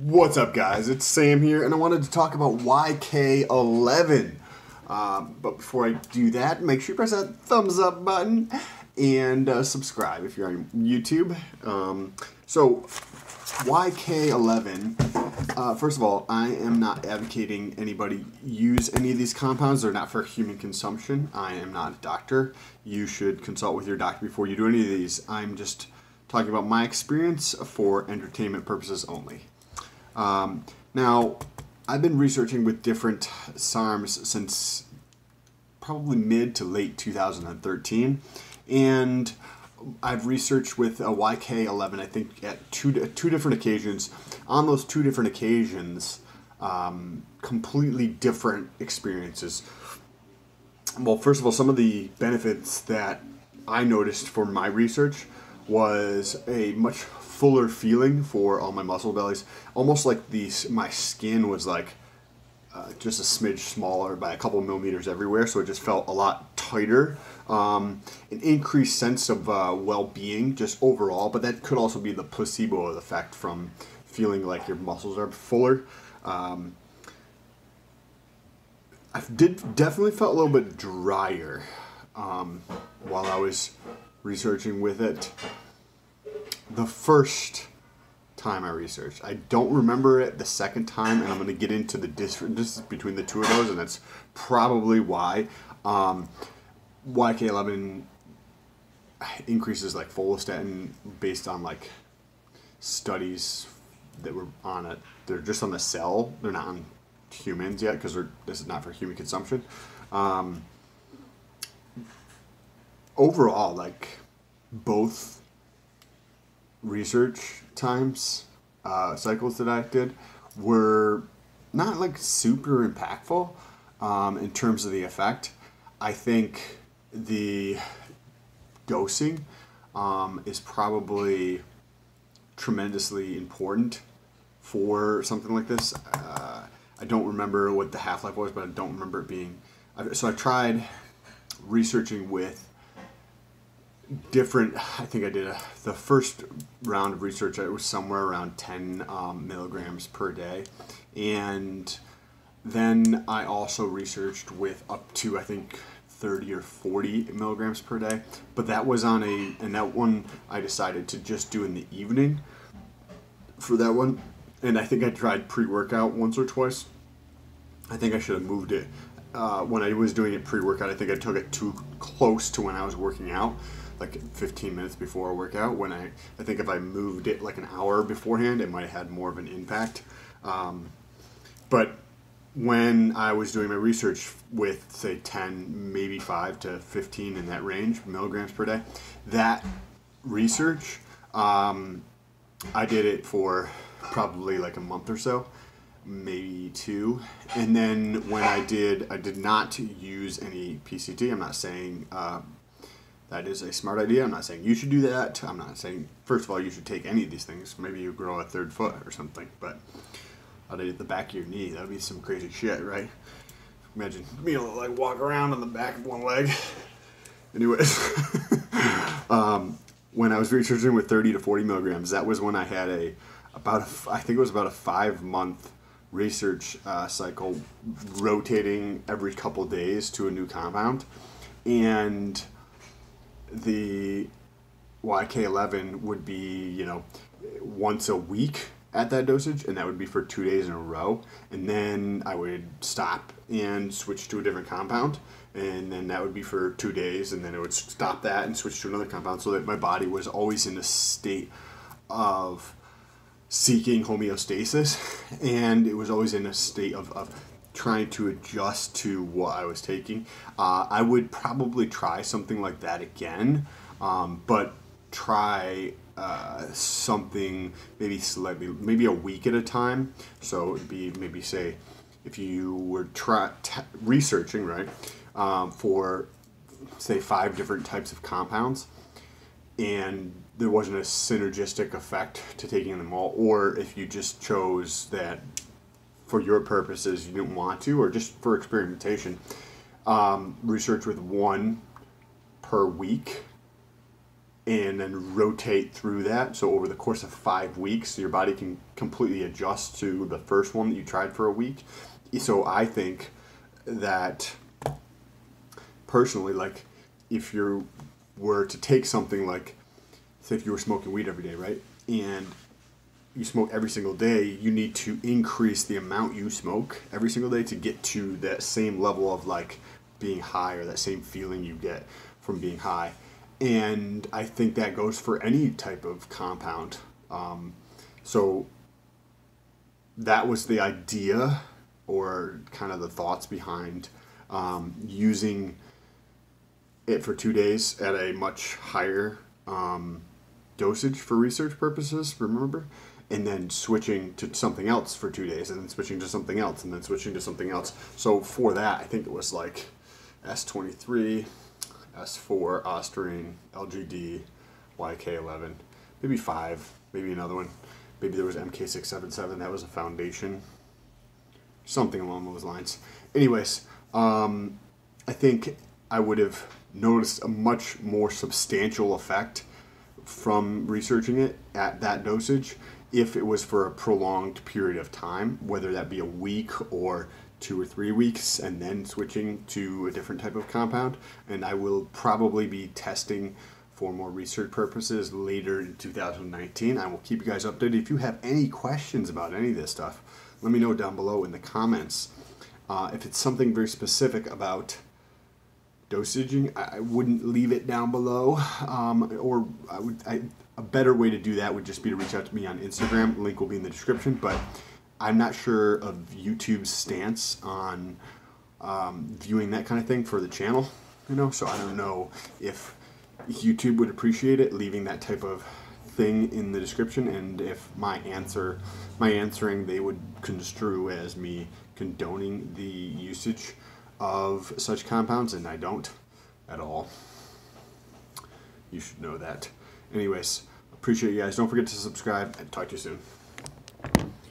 What's up, guys? It's Sam here, and I wanted to talk about YK11. But before I do that, make sure you press that thumbs up button and subscribe if you're on YouTube. So, YK11, first of all, I am not advocating anybody use any of these compounds. They're not for human consumption. I am not a doctor. You should consult with your doctor before you do any of these. I'm just talking about my experience for entertainment purposes only. Now, I've been researching with different SARMs since probably mid to late 2013, and I've researched with a YK11, I think, at two different occasions. On those two different occasions, completely different experiences. Well, first of all, some of the benefits that I noticed for my research was a much fuller feeling for all my muscle bellies, almost like my skin was like just a smidge smaller by a couple millimeters everywhere, so it just felt a lot tighter. An increased sense of well-being just overall, but that could also be the placebo effect from feeling like your muscles are fuller. I definitely felt a little bit drier while I was researching with it. The first time I researched, I don't remember it the second time, and I'm going to get into the differences between the two of those, and that's probably why. YK11 increases like follistatin based on like studies that were on it. They're just on the cell. They're not on humans yet because this is not for human consumption. Overall, like both research cycles that I did were not like super impactful in terms of the effect. I think the dosing is probably tremendously important for something like this. I don't remember what the half-life was, but I don't remember it being... So I tried researching with different... I think I did the first round of research, it was somewhere around 10 milligrams per day. And then I also researched with up to, I think, 30 or 40 milligrams per day. But that was and that one I decided to just do in the evening for that one. And I think I tried pre-workout once or twice. I think I should have moved it. When I was doing it pre-workout, I think I took it too close to when I was working out, like 15 minutes before a workout. When I think if I moved it like an hour beforehand, it might have had more of an impact. But when I was doing my research with, say, 10, maybe 5 to 15 in that range, milligrams per day, that research, I did it for probably like a month or so, maybe 2. And then when I did not use any PCT. I'm not saying that is a smart idea. I'm not saying you should do that. I'm not saying, first of all, you should take any of these things. Maybe you grow a 3rd foot or something, but out of the back of your knee, that would be some crazy shit, right? Imagine being able to like walk around on the back of one leg. Anyways, when I was researching with 30 to 40 milligrams, that was when I had I think it was about a 5-month research cycle, rotating every couple days to a new compound. And the YK11 would be, once a week at that dosage, and that would be for 2 days in a row. And then I would stop and switch to a different compound, and then that would be for 2 days, and then it would stop that and switch to another compound, so that my body was always in a state of seeking homeostasis, and it was always in a state of trying to adjust to what I was taking. I would probably try something like that again, but try something maybe a week at a time. So it would be maybe, say, if you were researching, right, for, say, 5 different types of compounds, and there wasn't a synergistic effect to taking them all, or if you just chose that for your purposes you didn't want to, or just for experimentation, research with 1 per week and then rotate through that. So over the course of 5 weeks, your body can completely adjust to the first one that you tried for a week. So I think that personally, like if you were to take something like, say if you were smoking weed every day, right? And you smoke every single day, you need to increase the amount you smoke every single day to get to that same level of like being high, or that same feeling you get from being high. And I think that goes for any type of compound. So that was the idea, or kind of the thoughts behind using it for 2 days at a much higher dosage for research purposes, remember? And then switching to something else for 2 days, and then switching to something else, and then switching to something else. So for that, I think it was like S23, S4, Ostarine, LGD, YK11, maybe 5, maybe another one. Maybe there was MK677, that was a foundation. Something along those lines. Anyways, I think I would have noticed a much more substantial effect from researching it at that dosage if it was for a prolonged period of time, whether that be a week or 2 or 3 weeks, and then switching to a different type of compound. And I will probably be testing for more research purposes later in 2019. I will keep you guys updated. If you have any questions about any of this stuff, let me know down below in the comments. If it's something very specific about dosaging, I wouldn't leave it down below, or a better way to do that would just be to reach out to me on Instagram. Link will be in the description, but I'm not sure of YouTube's stance on viewing that kind of thing for the channel, so I don't know if YouTube would appreciate it leaving that type of thing in the description, and if my answering they would construe as me condoning the usage of such compounds, and I don't at all. You should know that. Anyways, appreciate you guys. Don't forget to subscribe, and talk to you soon.